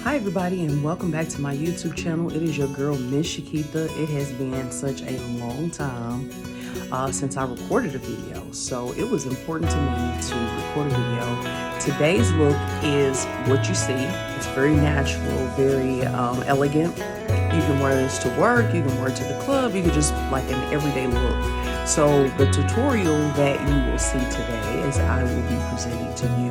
Hi everybody and welcome back to my YouTube channel. It is your girl Miss Shakitha. It has been such a long time since I recorded a video, so it was important to me to record a video. Today's look is what you see. It's very natural, very elegant. You can wear this to work, you can wear it to the club, you can just like an everyday look. So the tutorial that you will see today, as I will be presenting to you,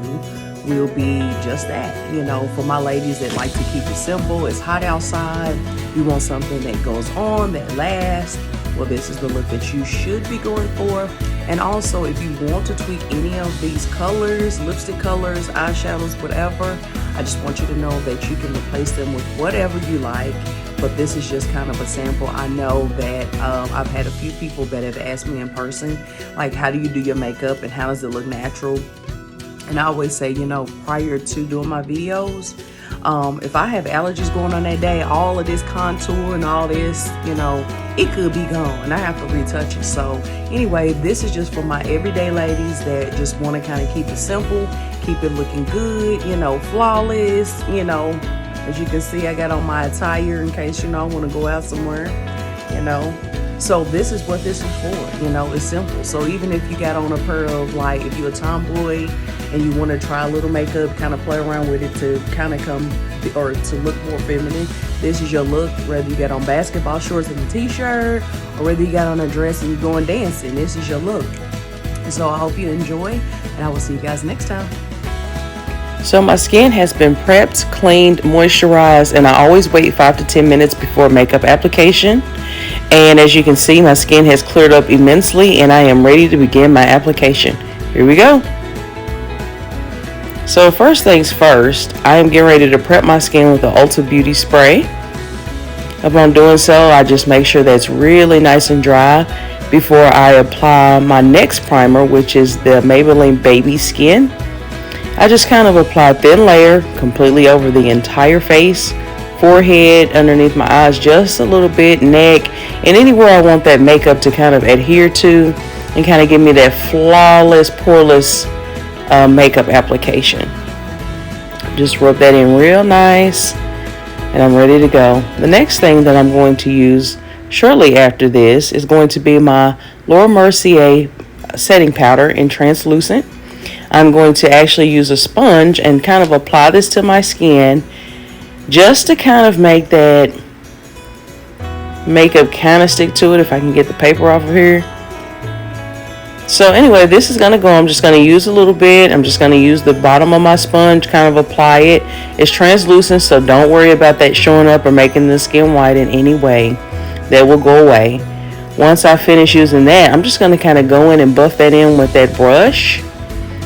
will be just that. You know, for my ladies that like to keep it simple, it's hot outside, you want something that goes on, that lasts, well, this is the look that you should be going for. And also, if you want to tweak any of these colors, lipstick colors, eyeshadows, whatever, I just want you to know that you can replace them with whatever you like. But this is just kind of a sample. I know that I've had a few people that have asked me in person, like, how do you do your makeup and how does it look natural? And I always say, you know, prior to doing my videos, if I have allergies going on that day, all of this contour and all this, you know, it could be gone and I have to retouch it. So anyway, this is just for my everyday ladies that just want to kind of keep it simple, keep it looking good, you know, flawless, you know. As you can see, I got on my attire in case, you know, I want to go out somewhere, you know. So this is what this is for, you know, it's simple. So even if you got on a pair of, like, if you're a tomboy and you want to try a little makeup, kind of play around with it to kind of come, or to look more feminine, this is your look. Whether you got on basketball shorts and a t-shirt, or whether you got on a dress and you're going dancing, this is your look. And so I hope you enjoy, and I will see you guys next time. So my skin has been prepped, cleaned, moisturized, and I always wait 5 to 10 minutes before makeup application. And as you can see, my skin has cleared up immensely and I am ready to begin my application. Here we go. So first things first, I am getting ready to prep my skin with the Ulta Beauty Spray. Upon doing so, I just make sure that's really nice and dry before I apply my next primer, which is the Maybelline Baby Skin. I just kind of apply a thin layer completely over the entire face, forehead, underneath my eyes just a little bit, neck, and anywhere I want that makeup to kind of adhere to and kind of give me that flawless, poreless makeup application. Just rub that in real nice and I'm ready to go. The next thing that I'm going to use shortly after this is going to be my Laura Mercier setting powder in translucent. I'm going to actually use a sponge and kind of apply this to my skin just to kind of make that makeup kind of stick to it, if I can get the paper off of here. So anyway, this is going to go. I'm just going to use a little bit. I'm just going to use the bottom of my sponge, kind of apply it. It's translucent, so don't worry about that showing up or making the skin white in any way. That will go away. Once I finish using that, I'm just going to kind of go in and buff that in with that brush.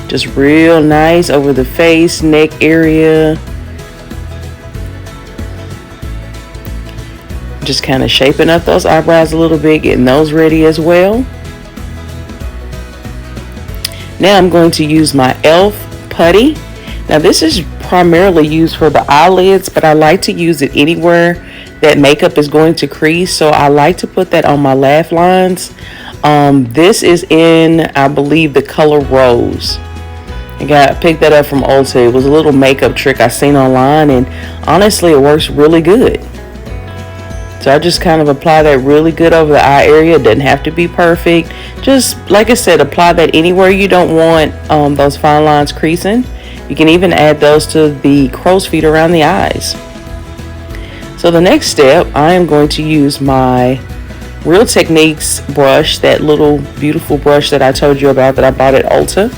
Just real nice over the face, neck area. Just kind of shaping up those eyebrows a little bit, getting those ready as well. Now I'm going to use my e.l.f. putty. Now this is primarily used for the eyelids, but I like to use it anywhere that makeup is going to crease. So I like to put that on my laugh lines. This is in, I believe, the color Rose. I picked that up from Ulta. It was a little makeup trick I seen online, and honestly, it works really good. So I just kind of apply that really good over the eye area. It doesn't have to be perfect. Just, like I said, apply that anywhere you don't want those fine lines creasing. You can even add those to the crow's feet around the eyes. So the next step, I am going to use my Real Techniques brush, that little beautiful brush that I told you about that I bought at Ulta.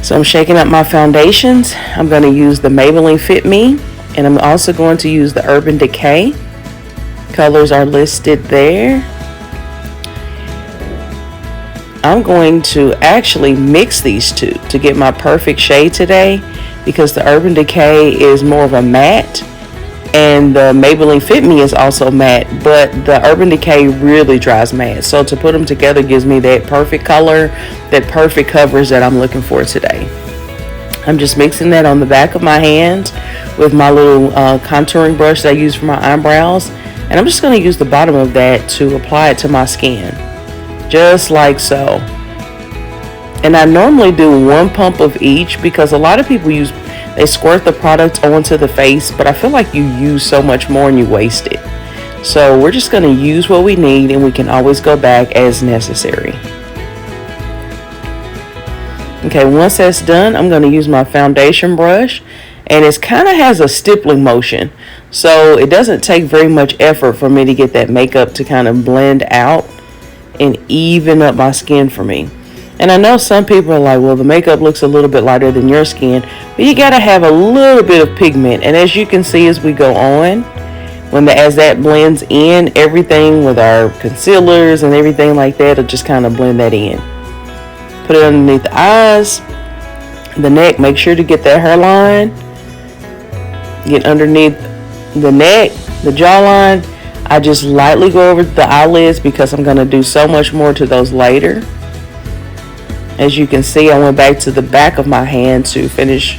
So I'm shaking up my foundations. I'm going to use the Maybelline Fit Me, and I'm also going to use the Urban Decay. Colors are listed there. I'm going to actually mix these two to get my perfect shade today, because the Urban Decay is more of a matte and the Maybelline Fit Me is also matte, but the Urban Decay really dries matte. So to put them together gives me that perfect color, that perfect coverage that I'm looking for today. I'm just mixing that on the back of my hand with my little contouring brush that I use for my eyebrows. And I'm just going to use the bottom of that to apply it to my skin. Just like so. And I normally do one pump of each, because a lot of people use They squirt the product onto the face, but I feel like you use so much more and you waste it. So we're just going to use what we need, and we can always go back as necessary. Okay, once that's done, I'm going to use my foundation brush, and it kind of has a stippling motion. So it doesn't take very much effort for me to get that makeup to kind of blend out and even up my skin for me. And I know some people are like, well, the makeup looks a little bit lighter than your skin, but you got to have a little bit of pigment. And as you can see as we go on, as that blends in, everything with our concealers and everything like that, it'll just kind of blend that in. Put it underneath the eyes, the neck. Make sure to get that hairline. Get underneath the neck, the jawline. I just lightly go over the eyelids because I'm going to do so much more to those later. As you can see, I went back to the back of my hand to finish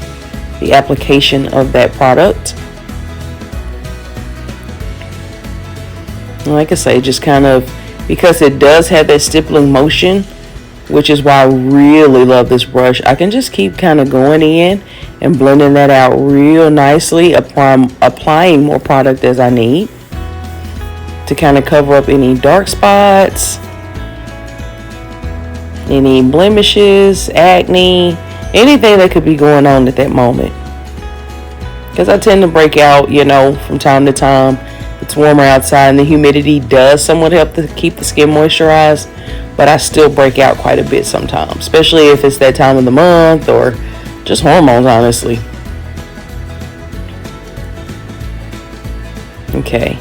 the application of that product. And like I say, just kind of, because it does have that stippling motion, which is why I really love this brush, I can just keep kind of going in and blending that out real nicely, applying more product as I need to kind of cover up any dark spots, any blemishes, acne, anything that could be going on at that moment. Because I tend to break out, from time to time. It's warmer outside and the humidity does somewhat help to keep the skin moisturized, but I still break out quite a bit sometimes, especially if it's that time of the month or just hormones, honestly. Okay,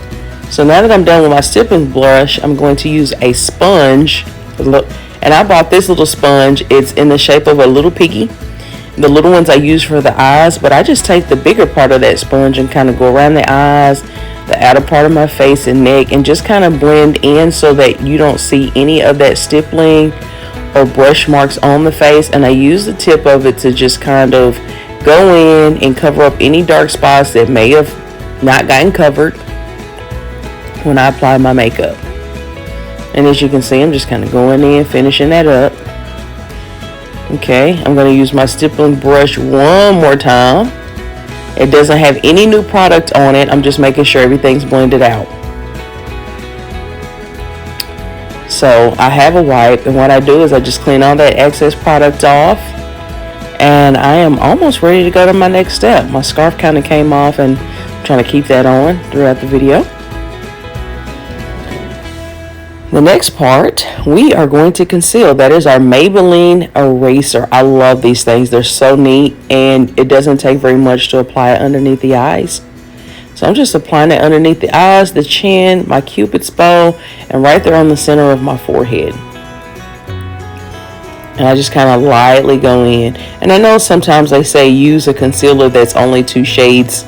so now that I'm done with my stippling brush, I'm going to use a sponge. And I bought this little sponge. It's in the shape of a little piggy. The little ones I use for the eyes, but I just take the bigger part of that sponge and kind of go around the eyes, the outer part of my face and neck, and just kind of blend in so that you don't see any of that stippling or brush marks on the face. And I use the tip of it to just kind of go in and cover up any dark spots that may have not gotten covered when I apply my makeup. And as you can see, I'm just kind of going in, finishing that up. Okay, I'm going to use my stippling brush one more time. It doesn't have any new product on it. I'm just making sure everything's blended out. So I have a wipe, and what I do is I just clean all that excess product off, and I am almost ready to go to my next step. My scarf kind of came off, and I'm trying to keep that on throughout the video. The next part, we are going to conceal. That is our Maybelline eraser. I love these things. They're so neat, and it doesn't take very much to apply it underneath the eyes. So I'm just applying it underneath the eyes, the chin, my cupid's bow, and right there on the center of my forehead. And I just kind of lightly go in. And I know sometimes they say use a concealer that's only 2 shades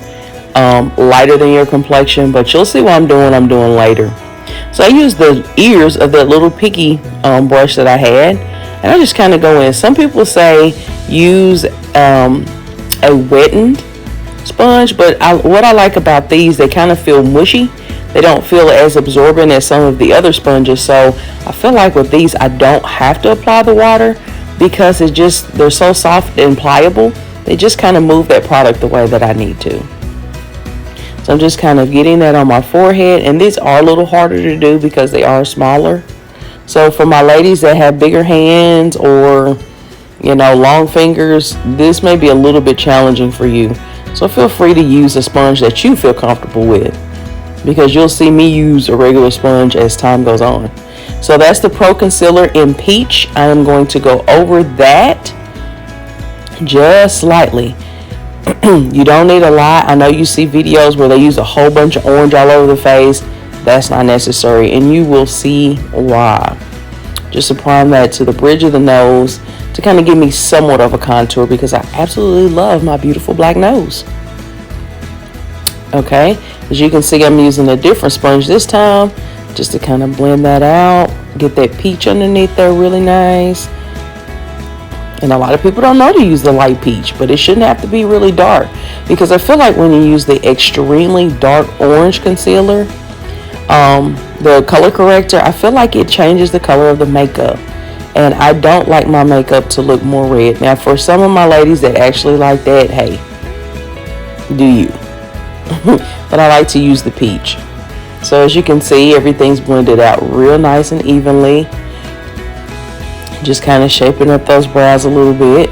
lighter than your complexion, but you'll see what I'm doing later. So I use the ears of that little piggy brush that I had, and I just kind of go in. Some people say use a wetted sponge, but what I like about these, they kind of feel mushy. They don't feel as absorbent as some of the other sponges. So I feel like with these, I don't have to apply the water because they're so soft and pliable. They just kind of move that product the way that I need to. So I'm just kind of getting that on my forehead, and these are a little harder to do because they are smaller. So for my ladies that have bigger hands or, long fingers, this may be a little bit challenging for you. So feel free to use a sponge that you feel comfortable with, because you'll see me use a regular sponge as time goes on. So that's the Pro Concealer in Peach. I am going to go over that just slightly. You don't need a lot. I know you see videos where they use a whole bunch of orange all over the face. That's not necessary, and you will see why. Just applying that to the bridge of the nose to kind of give me somewhat of a contour, because I absolutely love my beautiful black nose. Okay, as you can see, I'm using a different sponge this time just to kind of blend that out, get that peach underneath there really nice. And a lot of people don't know to use the light peach, but it shouldn't have to be really dark, because I feel like when you use the extremely dark orange concealer, the color corrector, I feel like it changes the color of the makeup, and I don't like my makeup to look more red. Now for some of my ladies that actually like that, hey, do you? But I like to use the peach. So as you can see, everything's blended out real nice and evenly. Just kind of shaping up those brows a little bit.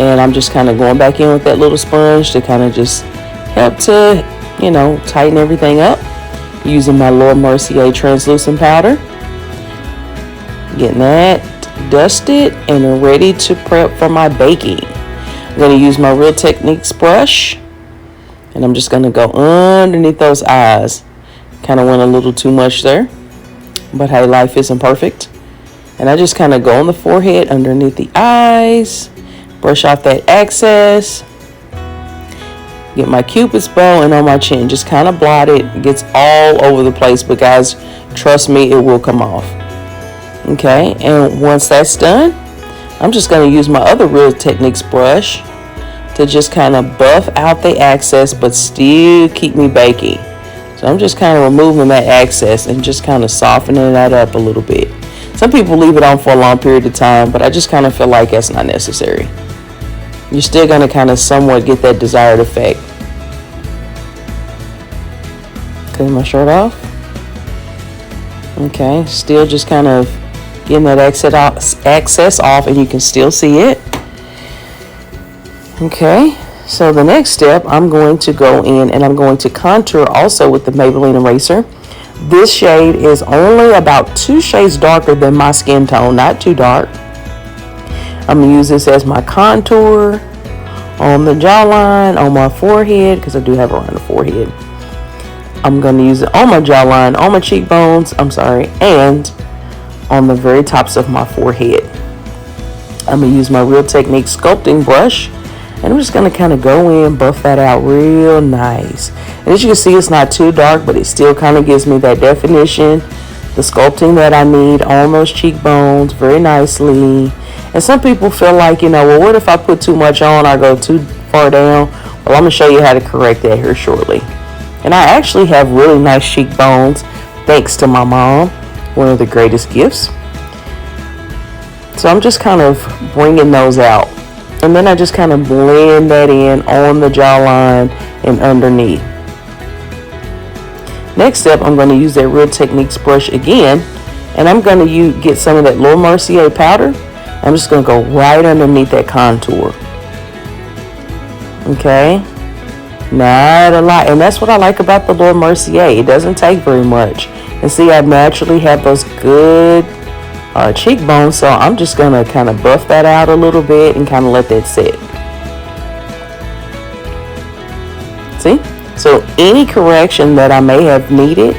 And I'm just kind of going back in with that little sponge to kind of just help to, tighten everything up. Using my Laura Mercier translucent powder. Getting that dusted and ready to prep for my baking. I'm going to use my Real Techniques brush. And I'm just going to go underneath those eyes. Kind of went a little too much there. But hey, life isn't perfect. And I just kind of go on the forehead, underneath the eyes. Brush off that excess. Get my Cupid's bow and on my chin. Just kind of blot it. It gets all over the place. But guys, trust me, it will come off. Okay, and once that's done, I'm just going to use my other Real Techniques brush to just kind of buff out the excess but still keep me baking. So I'm just kind of removing that excess and just kind of softening that up a little bit. Some people leave it on for a long period of time, but I just kind of feel like that's not necessary. You're still going to kind of somewhat get that desired effect. Clean my shirt off. Okay, still just kind of getting that excess off, and you can still see it. Okay, so the next step, I'm going to go in and I'm going to contour also with the Maybelline eraser. This shade is only about 2 shades darker than my skin tone, not too dark. I'm going to use this as my contour on the jawline, on my forehead, because I do have it around the forehead. I'm going to use it on my jawline, on my cheekbones, and on the very tops of my forehead. I'm going to use my Real Techniques sculpting brush. And I'm just going to kind of go in, buff that out real nice. And as you can see, it's not too dark, but it still kind of gives me that definition, the sculpting that I need on those cheekbones very nicely. And some people feel like, well, what if I put too much on or go too far down? Well, I'm going to show you how to correct that here shortly. And I actually have really nice cheekbones, thanks to my mom, one of the greatest gifts. So I'm just kind of bringing those out. And then I just kind of blend that in on the jawline and underneath. Next step, I'm going to use that Real Techniques brush again. And I'm going to get some of that Laura Mercier powder. I'm just going to go right underneath that contour. Okay. Not a lot. And that's what I like about the Laura Mercier. It doesn't take very much. And see, I naturally have those good cheekbones, so I'm just going to kind of buff that out a little bit and kind of let that sit. See? So any correction that I may have needed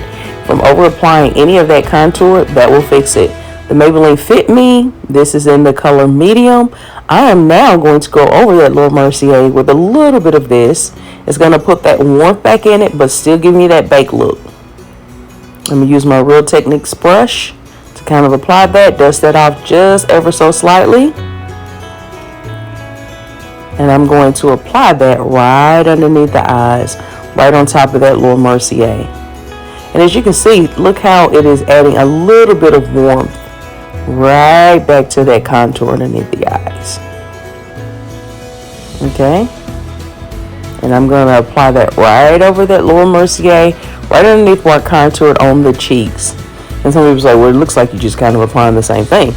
from over applying any of that contour, that will fix it. The Maybelline Fit Me, this is in the color medium. I am now going to go over that Laura Mercier with a little bit of this. It's going to put that warmth back in it, but still give me that baked look. I'm going to use my Real Techniques brush to kind of apply that, dust that off just ever so slightly. And I'm going to apply that right underneath the eyes, right on top of that Laura Mercier. And as you can see, look how it is adding a little bit of warmth right back to that contour underneath the eyes. Okay. And I'm going to apply that right over that Laura Mercier, right underneath where I contoured on the cheeks. And some people say, well, it looks like you just kind of applying the same thing.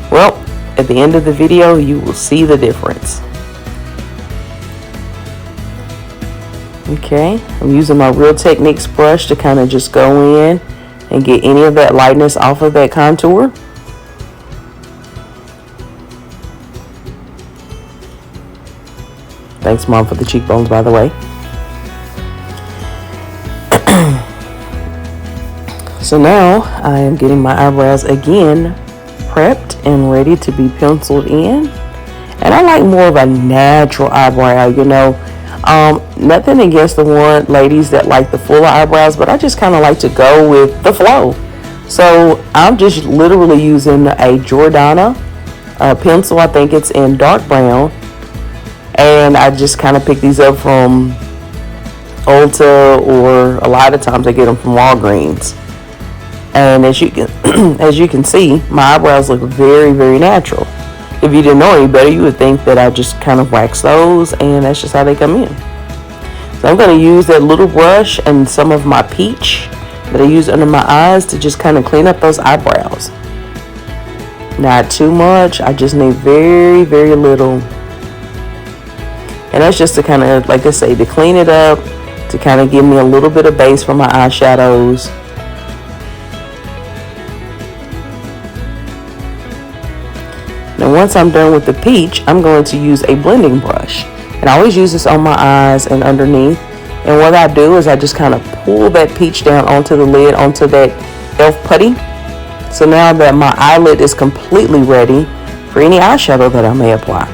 Well, at the end of the video, you will see the difference. Okay, I'm using my Real Techniques brush to kind of just go in and get any of that lightness off of that contour. Thanks, Mom, for the cheekbones, by the way. So now I am getting my eyebrows again prepped and ready to be penciled in. And I like more of a natural eyebrow, you know. Nothing against the one ladies that like the fuller eyebrows, but I just kind of like to go with the flow. So I'm just literally using a Jordana pencil. I think it's in dark brown. And I just kind of pick these up from Ulta, or a lot of times I get them from Walgreens. And as you can see, my eyebrows look very, very natural. If you didn't know any better, you would think that I just kind of wax those, and that's just how they come in. So I'm going to use that little brush and some of my peach that I use under my eyes to just kind of clean up those eyebrows. Not too much. I just need very, very little. And that's just to kind of, like I say, to clean it up, to kind of give me a little bit of base for my eyeshadows. Now once I'm done with the peach, I'm going to use a blending brush. And I always use this on my eyes and underneath. And what I do is I just kind of pull that peach down onto the lid, onto that e.l.f. putty. So now that my eyelid is completely ready for any eyeshadow that I may apply.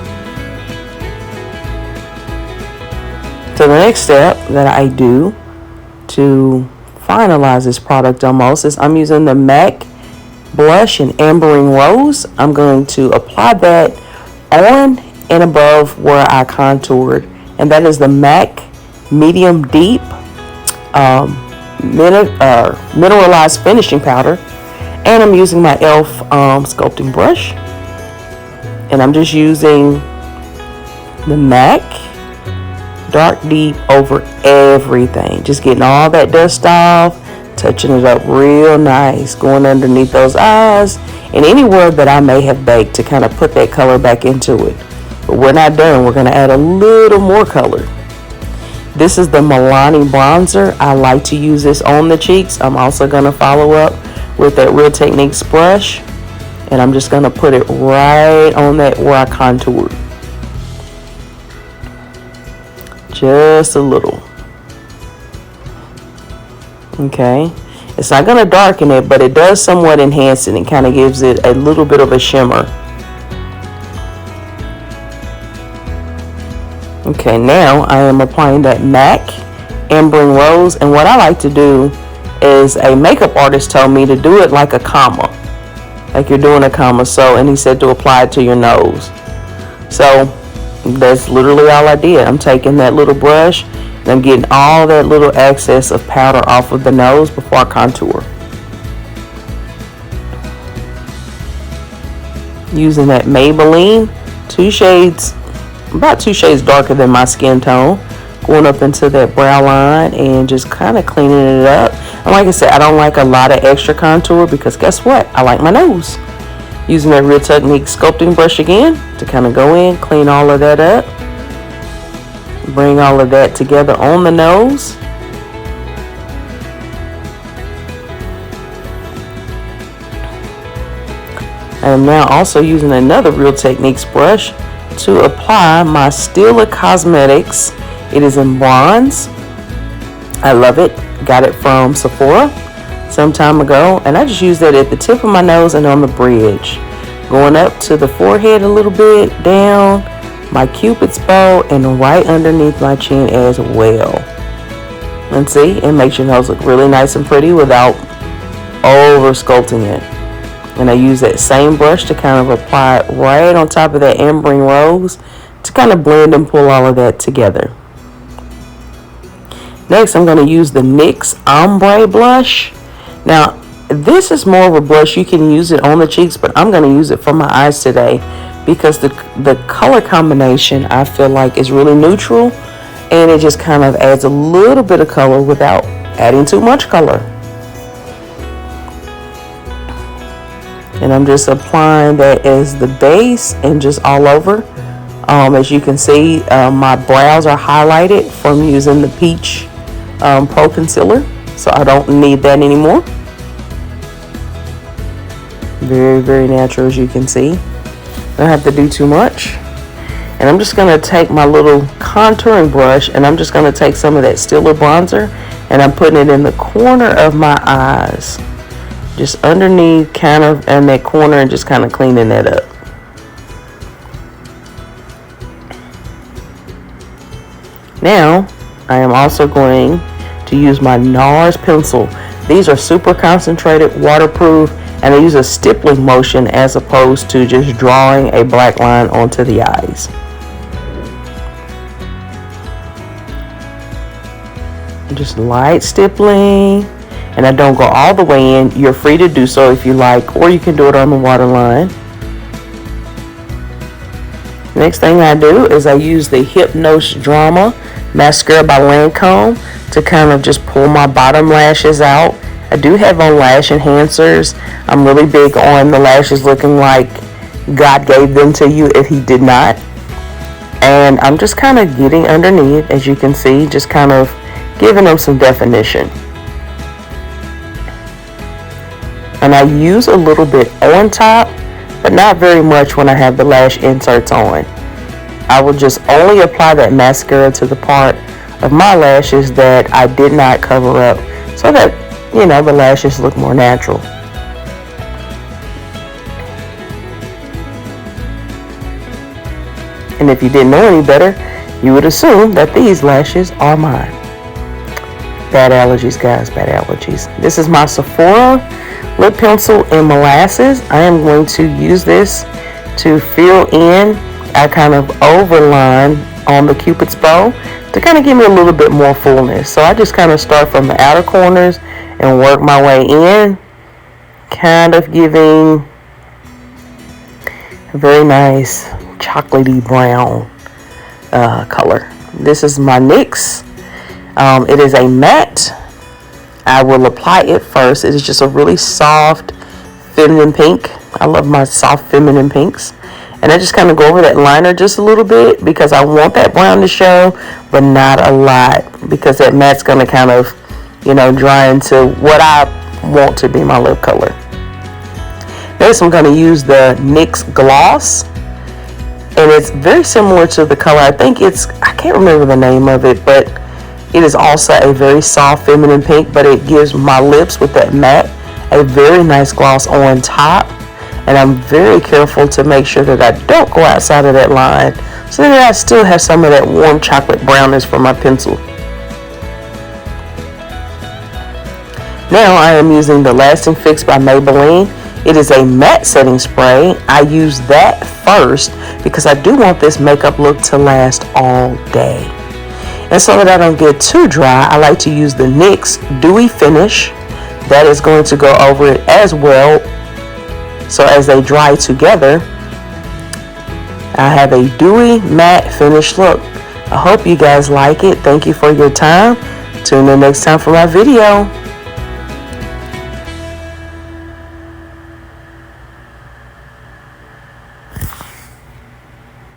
So the next step that I do to finalize this product almost is I'm using the MAC blush in Ambering Rose. I'm going to apply that on and above where I contoured, and that is the MAC Medium Deep Mineralized Finishing Powder. And I'm using my e.l.f. sculpting brush, and I'm just using the MAC Dark Deep over everything, just getting all that dust off, touching it up real nice, going underneath those eyes and anywhere that I may have baked to kind of put that color back into it. But we're not done. We're going to add a little more color. This is the Milani bronzer. I like to use this on the cheeks. I'm also going to follow up with that Real Techniques brush, and I'm just going to put it right on that where I contoured. Just a little. Okay. It's not going to darken it, but it does somewhat enhance it and kind of gives it a little bit of a shimmer. Okay, now I am applying that MAC Ambering Rose, and what I like to do is, a makeup artist told me to do it like a comma, like you're doing a comma. So, and he said to apply it to your nose. So that's literally all I did. I'm taking that little brush and I'm getting all that little excess of powder off of the nose before I contour. Using that Maybelline, about 2 shades darker than my skin tone, going up into that brow line and just kind of cleaning it up. And like I said, I don't like a lot of extra contour because guess what? I like my nose. Using that Real Techniques sculpting brush again to kind of go in, clean all of that up. Bring all of that together on the nose. I am now also using another Real Techniques brush to apply my Stila Cosmetics. It is in bronze. I love it. Got it from Sephora some time ago, and I just use that at the tip of my nose and on the bridge, going up to the forehead a little bit, down my cupid's bow, and right underneath my chin as well. And see, it makes your nose look really nice and pretty without over sculpting it. And I use that same brush to kind of apply it right on top of that Ambering Rose to kind of blend and pull all of that together. Next, I'm going to use the NYX Ombre blush. Now, this is more of a blush. You can use it on the cheeks, but I'm going to use it for my eyes today because the color combination I feel like is really neutral, and it just kind of adds a little bit of color without adding too much color. And I'm just applying that as the base and just all over. As you can see, my brows are highlighted from using the Peach Pro Concealer, so I don't need that anymore. Very, very natural, as you can see. I don't have to do too much. And I'm just going to take my little contouring brush, and I'm just going to take some of that Stila bronzer, and I'm putting it in the corner of my eyes. Just underneath, kind of in that corner, and just kind of cleaning that up. Now, I am also going to use my NARS pencil. These are super concentrated, waterproof, and I use a stippling motion as opposed to just drawing a black line onto the eyes. Just light stippling, and I don't go all the way in. You're free to do so if you like, or you can do it on the waterline. Next thing I do is I use the Hypnose Drama mascara by Lancome to kind of just pull my bottom lashes out. I do have on lash enhancers. I'm really big on the lashes looking like God gave them to you if he did not. And I'm just kind of getting underneath, as you can see, just kind of giving them some definition. And I use a little bit on top, but not very much when I have the lash inserts on. I will just only apply that mascara to the part of my lashes that I did not cover up, so that, you know, the lashes look more natural. And if you didn't know any better, you would assume that these lashes are mine. Bad allergies, guys, bad allergies. This is my Sephora lip pencil in molasses. I am going to use this to fill in our kind of overline on the Cupid's bow to kind of give me a little bit more fullness. So I just kind of start from the outer corners and work my way in, kind of giving a very nice chocolatey brown color. This is my NYX. It is a matte. I will apply it first. It is just a really soft feminine pink. I love my soft feminine pinks. And I just kind of go over that liner just a little bit because I want that brown to show, but not a lot, because that matte's going to kind of, you know, dry into what I want to be my lip color. Next, I'm going to use the NYX gloss. And it's very similar to the color. I think it's, I can't remember the name of it, but it is also a very soft feminine pink, but it gives my lips with that matte a very nice gloss on top. And I'm very careful to make sure that I don't go outside of that line, so that I still have some of that warm chocolate brownness for my pencil. Now I am using the Lasting Fix by Maybelline. It is a matte setting spray. I use that first because I do want this makeup look to last all day. And so that I don't get too dry, I like to use the NYX Dewy Finish. That is going to go over it as well. So as they dry together, I have a dewy matte finish look. I hope you guys like it. Thank you for your time. Tune in next time for my video.